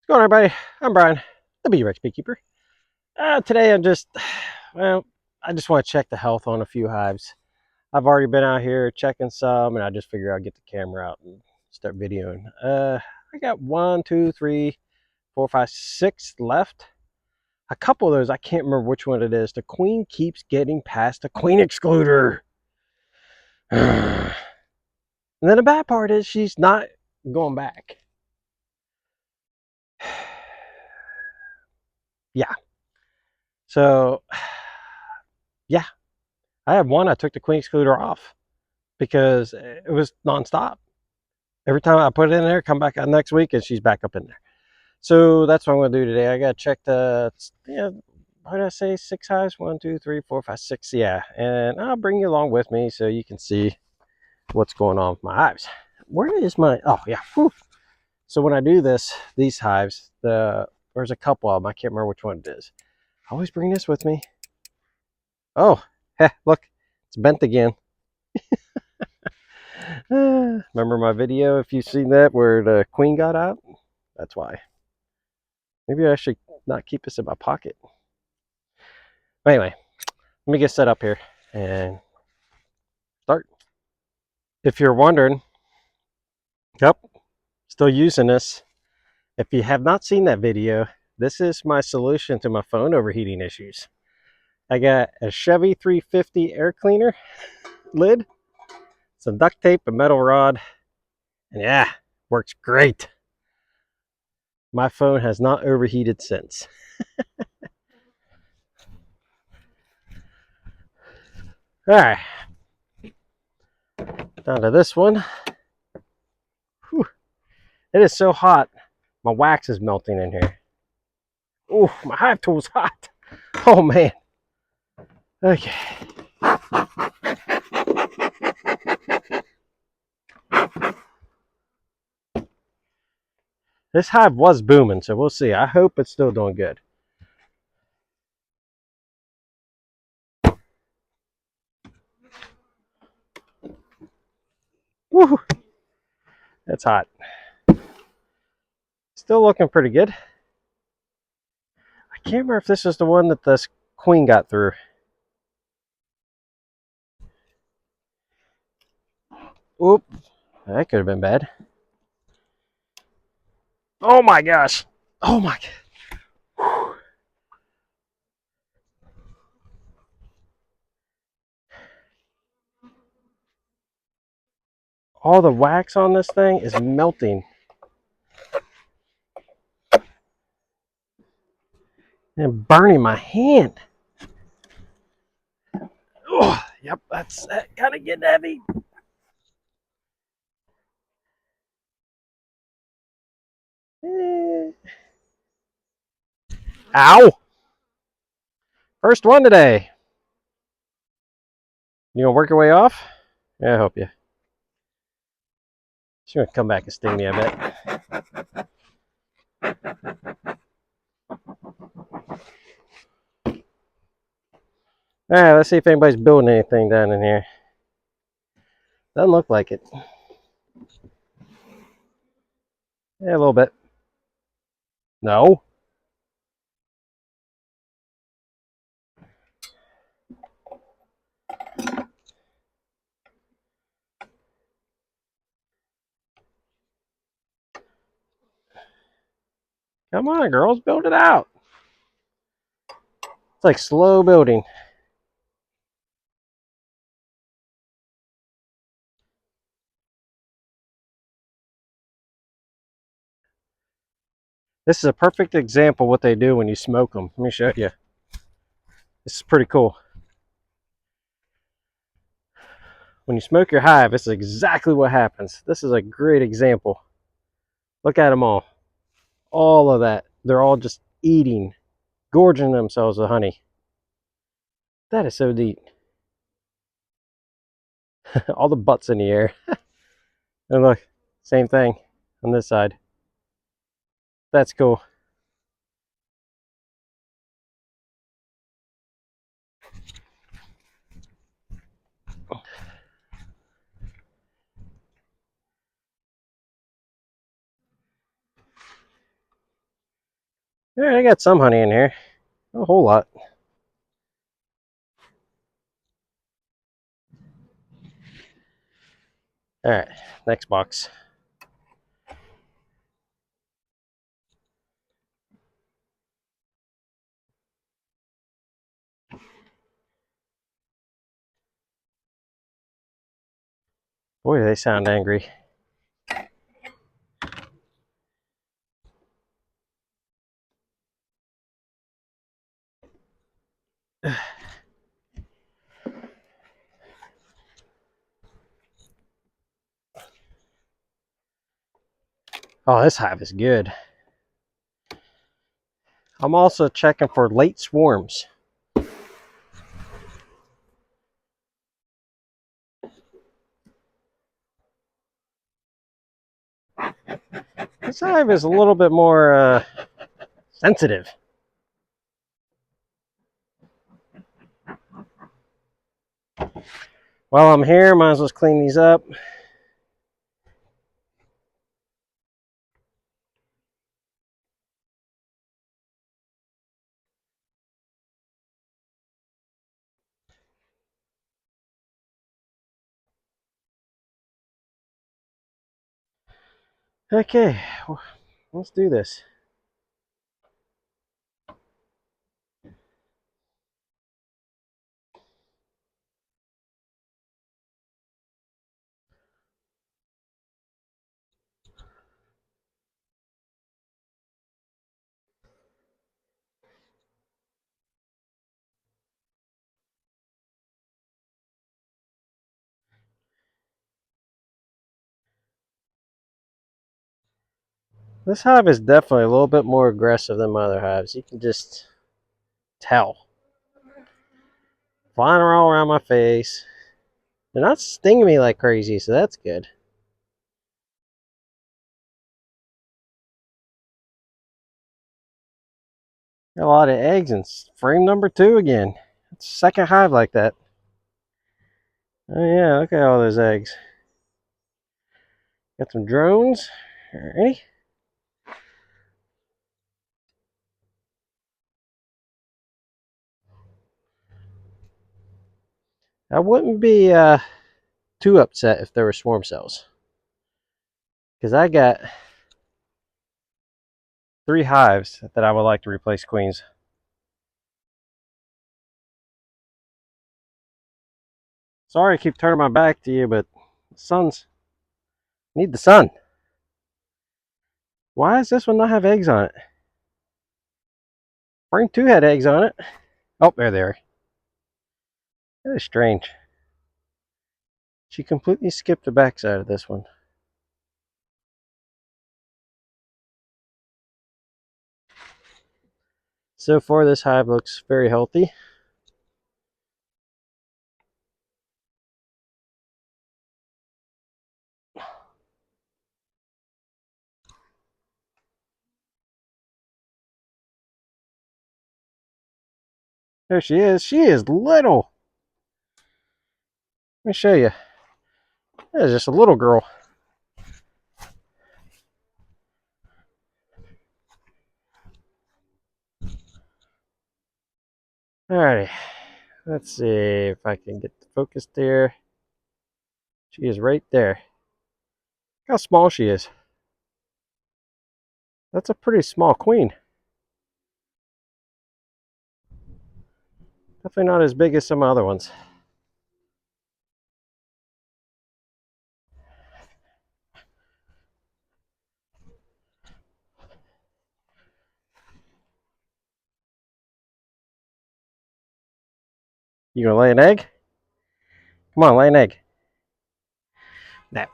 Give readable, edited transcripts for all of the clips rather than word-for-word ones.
What's going on, everybody? I'm Brian, the Bee Rex Beekeeper. Today well, I just want to check the health on a few hives. I've already been out here checking some, and I just figured I'd get the camera out and start videoing. I got 1, 2, 3, 4, 5, 6 left. A couple of those, I can't remember which one it is. The queen keeps getting past the queen excluder. And then the bad part is she's not going back. Yeah. So, yeah, I have one. I took the queen excluder off because it was nonstop. Every time I put it in there, come back out next week, and she's back up in there. So that's what I'm going to do today. I got to check what did I say? 6 hives? 1, 2, 3, 4, 5, 6. Yeah. And I'll bring you along with me so you can see what's going on with my hives. Where is my, oh, yeah. Whew. So when I do these hives, there's a couple of them. I can't remember which one it is. I always bring this with me. Oh, look, it's bent again. Remember my video, if you've seen that, where the queen got out? That's why. Maybe I should not keep this in my pocket. But anyway, let me get set up here and start. If you're wondering, yep, still using this. If you have not seen that video, this is my solution to my phone overheating issues. I got a Chevy 350 air cleaner lid, some duct tape, a metal rod, and yeah, works great. My phone has not overheated since. All right, down to this one. Whew. It is so hot, my wax is melting in here. Ooh, my hive tool's hot. Oh man. Okay. This hive was booming, so we'll see. I hope it's still doing good. Woo! That's hot. Still looking pretty good. I can't remember if this is the one that this queen got through. Oop, that could have been bad. Oh my gosh. Oh my god. All the wax on this thing is melting and burning my hand. Oh, yep, that's that kind of getting heavy. Ow! First one today. You gonna work your way off? Yeah, I hope you. She's gonna come back and sting me, I bet. Alright, let's see if anybody's building anything down in here. Doesn't look like it. Yeah, a little bit. No. Come on, girls, build it out. It's like slow building. This is a perfect example of what they do when you smoke them. Let me show you. This is pretty cool. When you smoke your hive, this is exactly what happens. This is a great example. Look at them all. All of that. They're all just eating, gorging themselves with honey. That is so neat. All the butts in the air. And look, same thing on this side. That's cool. Alright, I got some honey in here. Not a whole lot. Alright, next box. Boy, do they sound angry. Oh, this hive is good. I'm also checking for late swarms. This hive is a little bit more sensitive. While I'm here, might as well clean these up. Okay, let's do this. This hive is definitely a little bit more aggressive than my other hives. You can just tell. Flying all around my face. They're not stinging me like crazy, so that's good. Got a lot of eggs in frame number 2 again. It's the second hive like that. Oh yeah, look at all those eggs. Got some drones. Ready? I wouldn't be too upset if there were swarm cells. Because I got 3 hives that I would like to replace queens. Sorry I keep turning my back to you, but the sun's... need the sun. Why does this one not have eggs on it? Frame 2 had eggs on it. Oh, there they are. That is strange. She completely skipped the backside of this one. So far, this hive looks very healthy. There she is. She is little. Let me show you. That is just a little girl. Alrighty. Let's see if I can get the focus there. She is right there. Look how small she is. That's a pretty small queen. Definitely not as big as some other ones. You gonna lay an egg? Come on, lay an egg. No.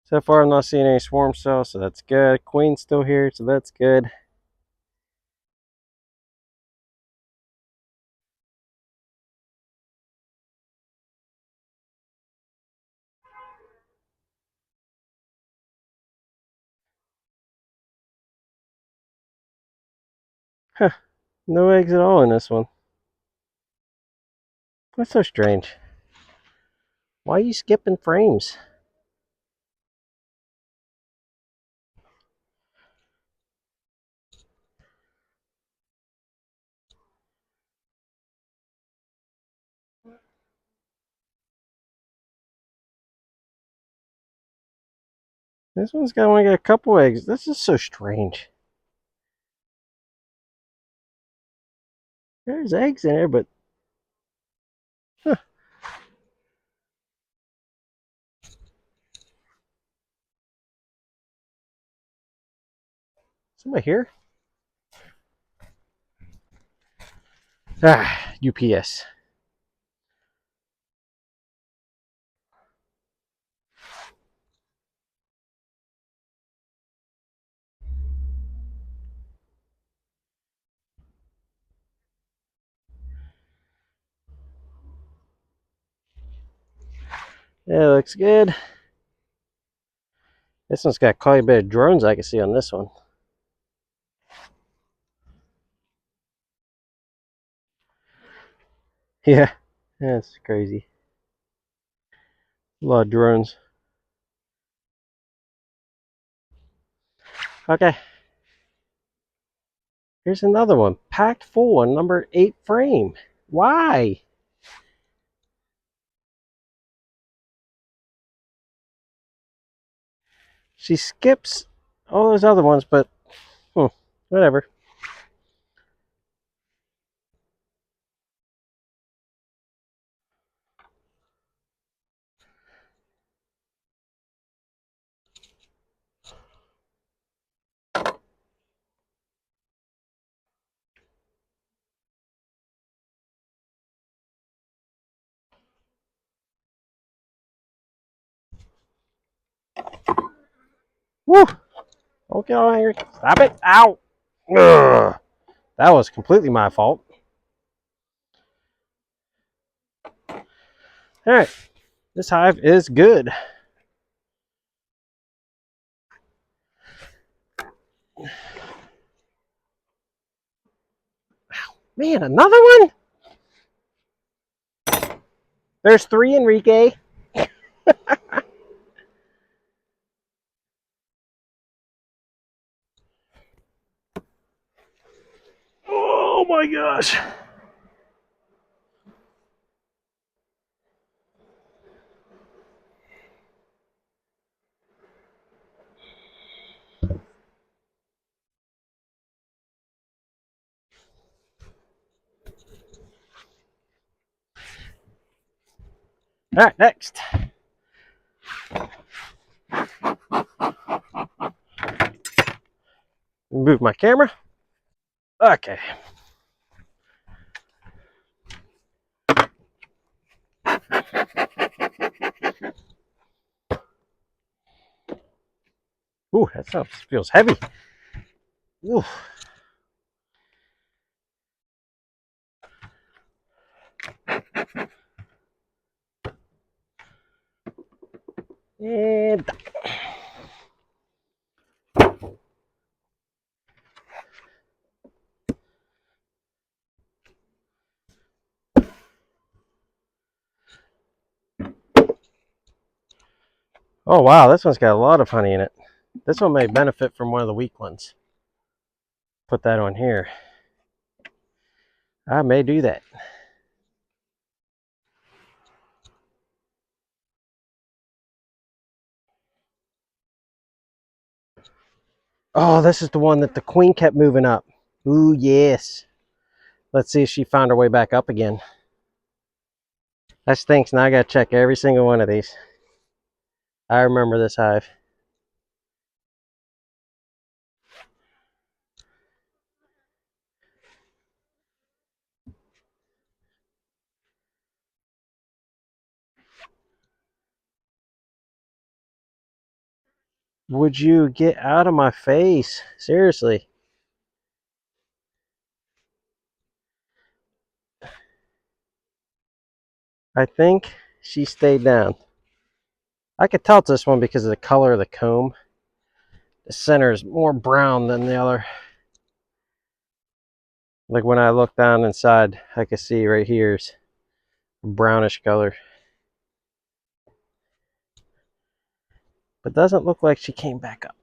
So far, I'm not seeing any swarm cells, so that's good. Queen's still here, so that's good. No eggs at all in this one. That's so strange. Why are you skipping frames? This one's got only got a couple eggs. This is so strange. There's eggs in there, but huh. Somebody here? Ah, UPS. Yeah, looks good. This one's got quite a bit of drones I can see on this one. Yeah, that's crazy. A lot of drones. Okay. Here's another one. Packed full on number 8 frame. Why? She skips all those other ones, but whatever. Woo! Don't get all angry. Stop it. Ow! Ugh. That was completely my fault. Alright. This hive is good. Man, another one? There's 3, Enrique. Oh my gosh. Alright, next. Move my camera. Okay. Ooh, that sounds feels heavy. Ooh. And oh wow, this one's got a lot of honey in it. This one may benefit from one of the weak ones. Put that on here. I may do that. Oh, this is the one that the queen kept moving up. Ooh, yes. Let's see if she found her way back up again. That stinks. Now I gotta check every single one of these. I remember this hive. Would you get out of my face? Seriously. I think she stayed down. I could tell it's this one because of the color of the comb. The center is more brown than the other. Like when I look down inside, I can see right here is brownish color. But doesn't look like she came back up.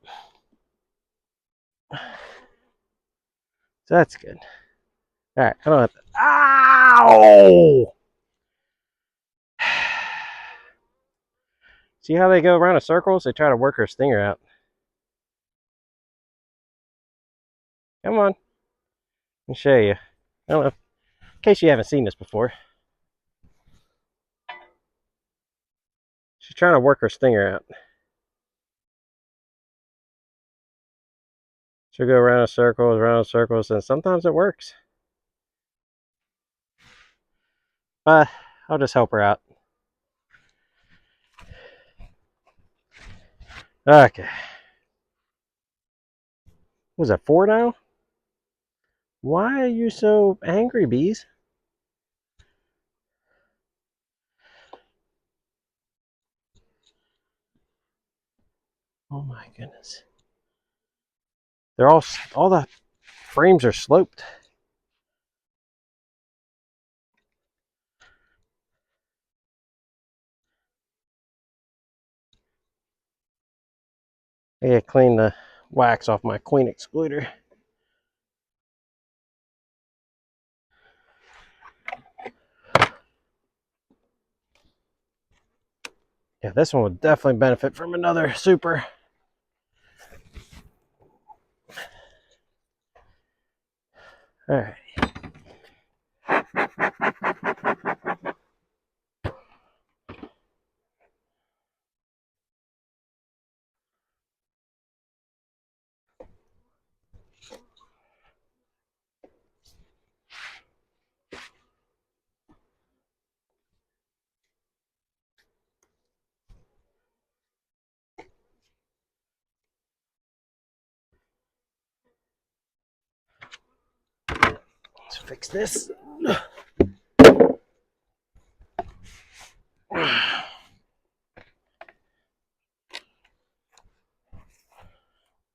So that's good. All right, I don't have to. Ow! See how they go around in circles? They try to work her stinger out. Come on. Let me show you. I don't know. In case you haven't seen this before. She's trying to work her stinger out. She'll go around in circles, and sometimes it works. But I'll just help her out. Okay. Was that 4 now? Why are you so angry, bees? Oh my goodness. They're all the frames are sloped. I gotta clean the wax off my queen excluder. Yeah, this one would definitely benefit from another super. All right. Let's fix this.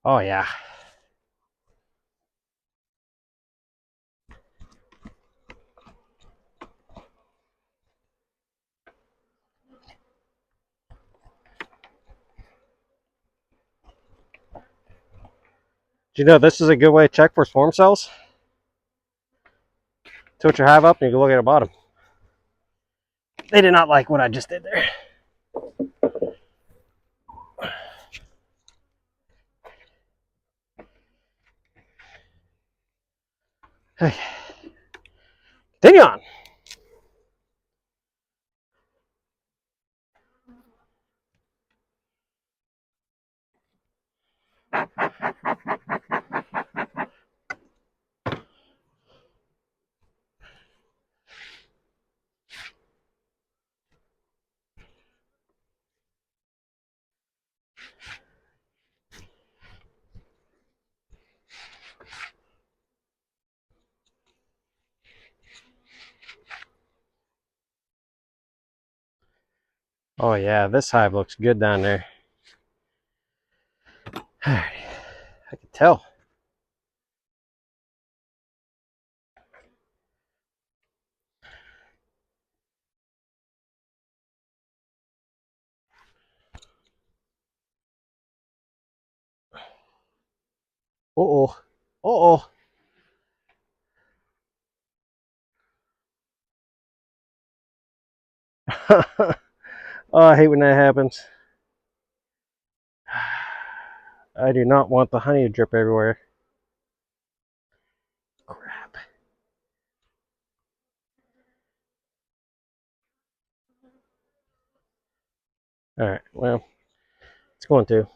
Oh yeah. Do you know this is a good way to check for swarm cells? Tilt your hive up and you can look at the bottom. They did not like what I just did there. Okay. Continue on. Oh yeah, this hive looks good down there. All right. I can tell. Uh-oh. Uh-oh. Oh, I hate when that happens. I do not want the honey to drip everywhere. Crap. All right, well, it's going to.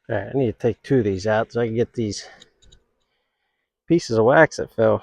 All right, I need to take 2 of these out so I can get these pieces of wax that fell.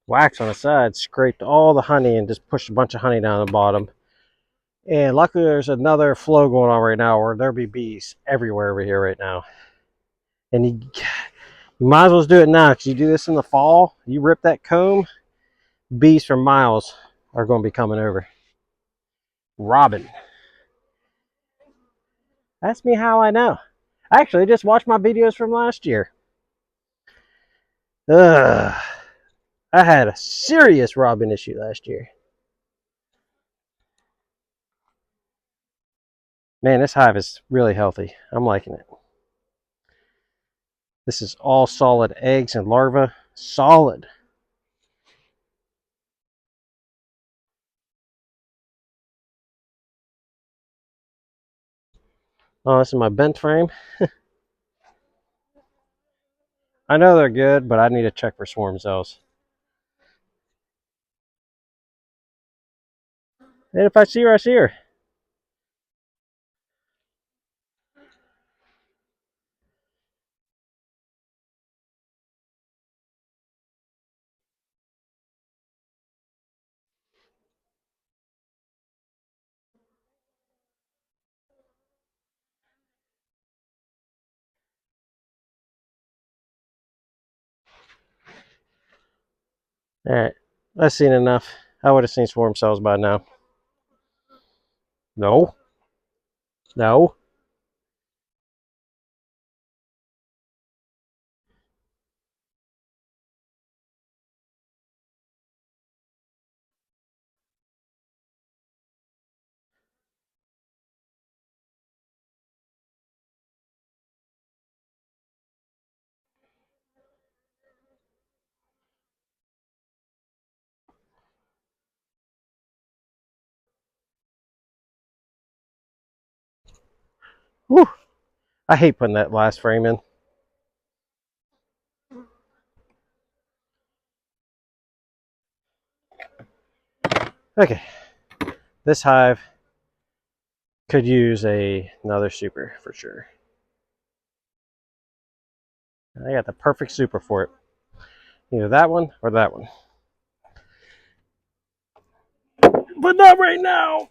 wax on the side, scraped all the honey and just pushed a bunch of honey down the bottom. And luckily there's another flow going on right now where there'll be bees everywhere over here right now. And you might as well do it now, because you do this in the fall, you rip that comb, bees from miles are going to be coming over. Robin. Ask me how I know. Actually, just watch my videos from last year. Ugh. I had a serious robin issue last year. Man, this hive is really healthy. I'm liking it. This is all solid eggs and larvae. Solid. Oh, this is my bent frame. I know they're good, but I need to check for swarm cells. And if I see her, I see her. Alright, I've seen enough. I would have seen swarm cells by now. No. No. Whew. I hate putting that last frame in. Okay. This hive could use another super for sure. I got the perfect super for it. Either that one or that one. But not right now.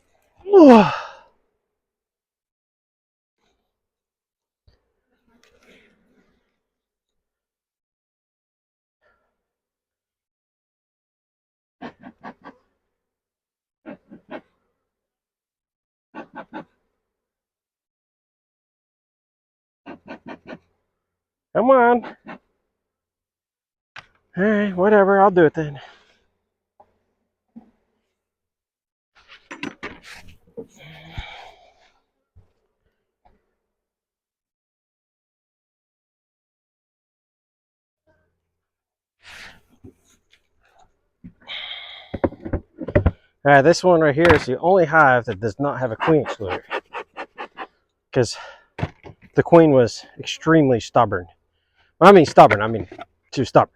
Come on. Alright, whatever. I'll do it then. Alright, this one right here is the only hive that does not have a queen excluder. Because the queen was extremely stubborn. I mean stubborn, I mean too stubborn.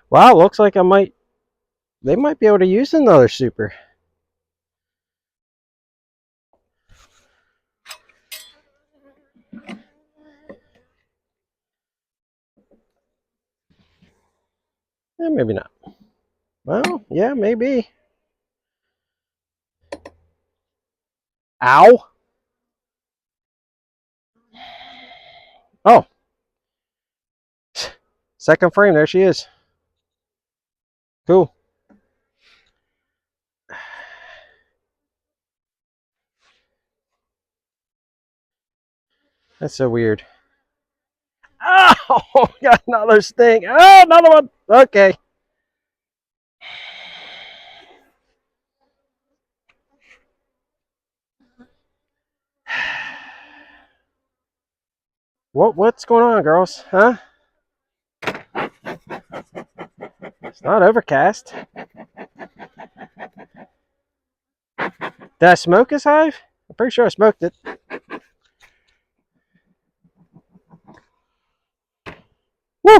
Wow, looks like they might be able to use another super. Maybe not. Well, yeah, maybe. Ow! Oh. Second frame, there she is. Cool. That's so weird. Oh, got another sting. Oh, another one. Okay. What's going on, girls? Huh? It's not overcast. Did I smoke this hive? I'm pretty sure I smoked it. Woo!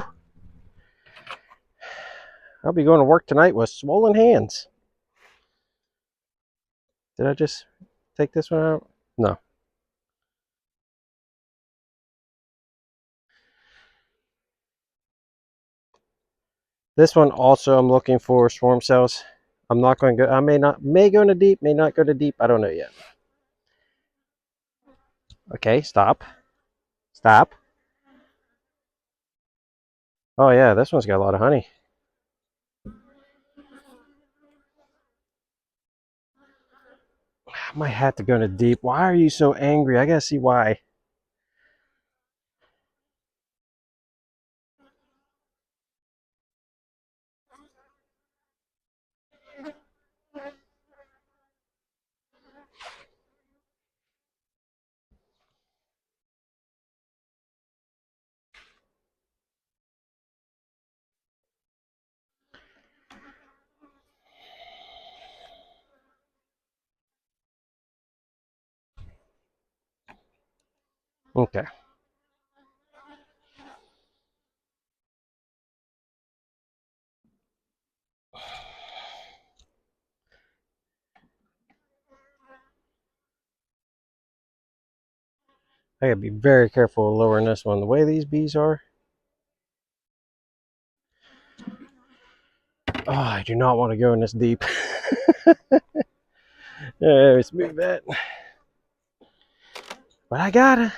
I'll be going to work tonight with swollen hands. Did I just take this one out? No. This one also I'm looking for swarm cells. I'm not going to go, I may go into deep, may not go to deep, I don't know yet. Okay, stop. Stop. Oh yeah, this one's got a lot of honey. I might have to go into deep. Why are you so angry? I gotta see why. Okay. I gotta be very careful lowering this one. The way these bees are. Oh, I do not want to go in this deep. Yeah, let's move that. But I gotta.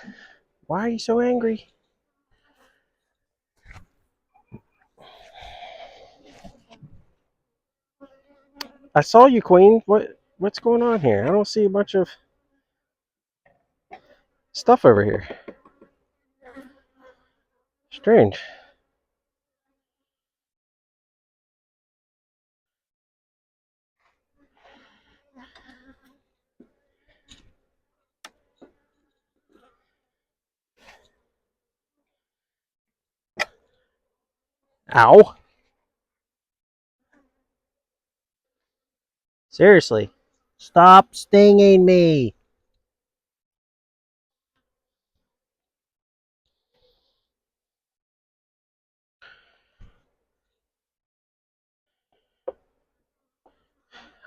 Why are you so angry? I saw you, Queen. What's going on here? I don't see a bunch of stuff over here. Strange. Ow. Seriously. Stop stinging me.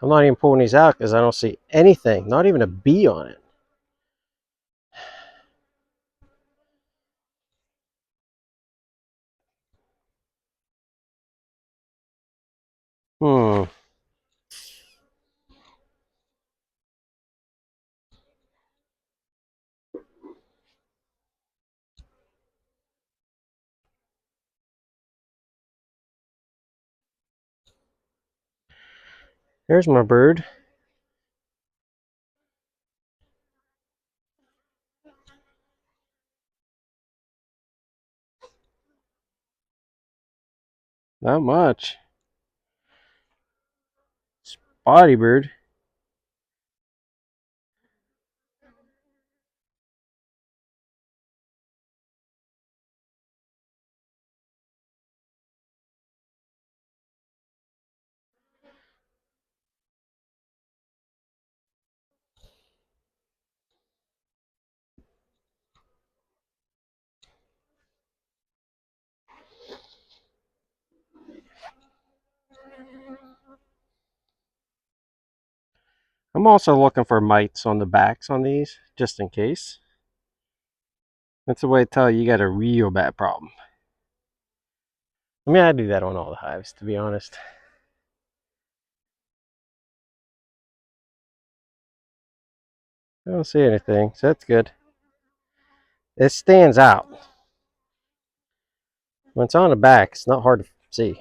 I'm not even pulling these out because I don't see anything. Not even a bee on it. Hmm. There's my bird. Not much. Spotty bird. I'm also looking for mites on the backs on these, just in case. That's the way to tell you got a real bad problem. I mean, I do that on all the hives, to be honest. I don't see anything, so that's good. It stands out. When it's on the back, it's not hard to see.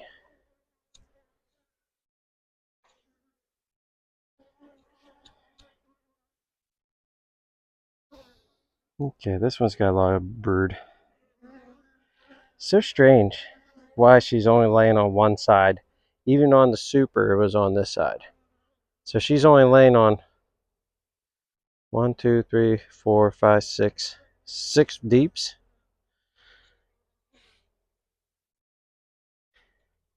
Okay, this one's got a lot of brood. So strange why she's only laying on one side. Even on the super, it was on this side. So she's only laying on 1, 2, 3, 4, 5, 6, 6 deeps.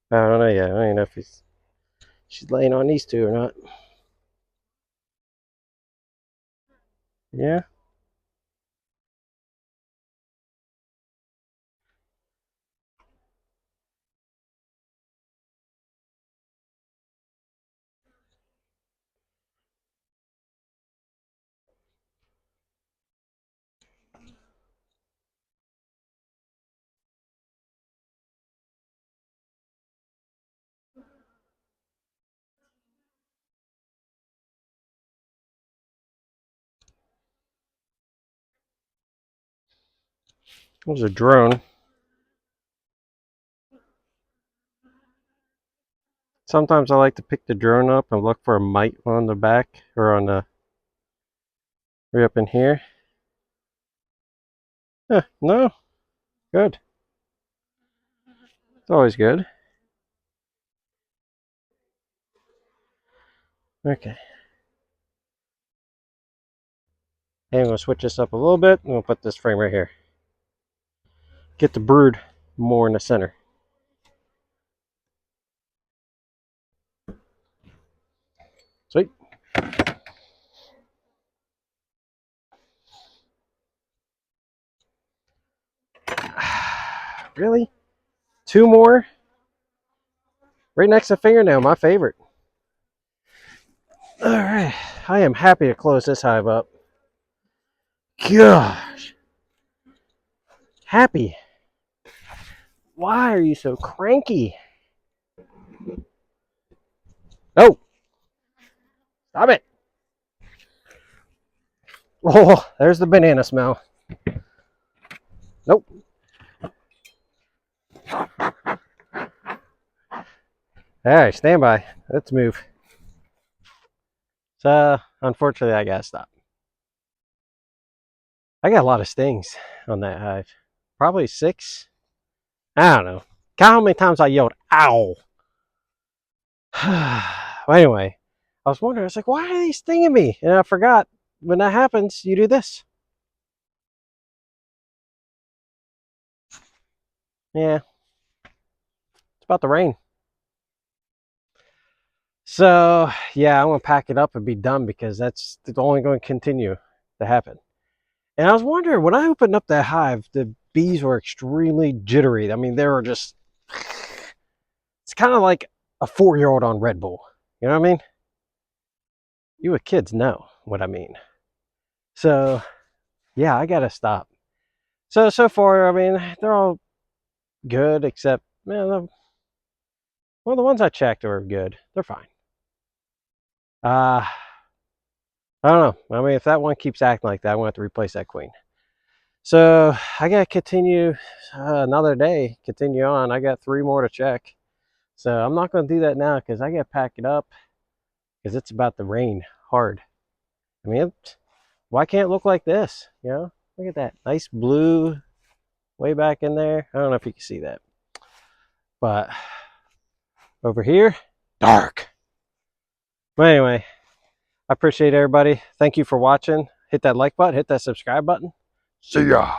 I don't know yet. I don't even know if she's laying on these two or not. Yeah. There's a drone. Sometimes I like to pick the drone up and look for a mite on the back or on the right up in here. No, good. It's always good. Okay. And I'm going to switch this up a little bit. I'm going to put this frame right here. Get the brood more in the center. Sweet. Really? 2 more? Right next to fingernail, my favorite. Alright. I am happy to close this hive up. Gosh. Happy. Why are you so cranky? Oh! Stop it! Oh, there's the banana smell. Nope. Alright, stand by. Let's move. So, unfortunately, I gotta stop. I got a lot of stings on that hive. Probably 6. I don't know. Count how many times I yelled, ow! Well, anyway, I was wondering, I was like, why are they stinging me? And I forgot, when that happens, you do this. Yeah. It's about the rain. So, yeah, I'm going to pack it up and be done because that's only going to continue to happen. And I was wondering, when I opened up that hive, the bees were extremely jittery. I mean, they were just, it's kind of like a 4-year-old on Red Bull. You know what I mean? You with kids know what I mean. So, yeah, I got to stop. So far, I mean, they're all good, except, man, well, the ones I checked are good. They're fine. I don't know. I mean, if that one keeps acting like that, I'm going to have to replace that queen. So I got to continue another day, continue on. I got 3 more to check. So I'm not going to do that now because I got to pack it up because it's about to rain hard. I mean, why can't it look like this? You know, look at that. Nice blue way back in there. I don't know if you can see that. But over here, dark. But anyway, I appreciate everybody. Thank you for watching. Hit that like button, hit that subscribe button. See ya.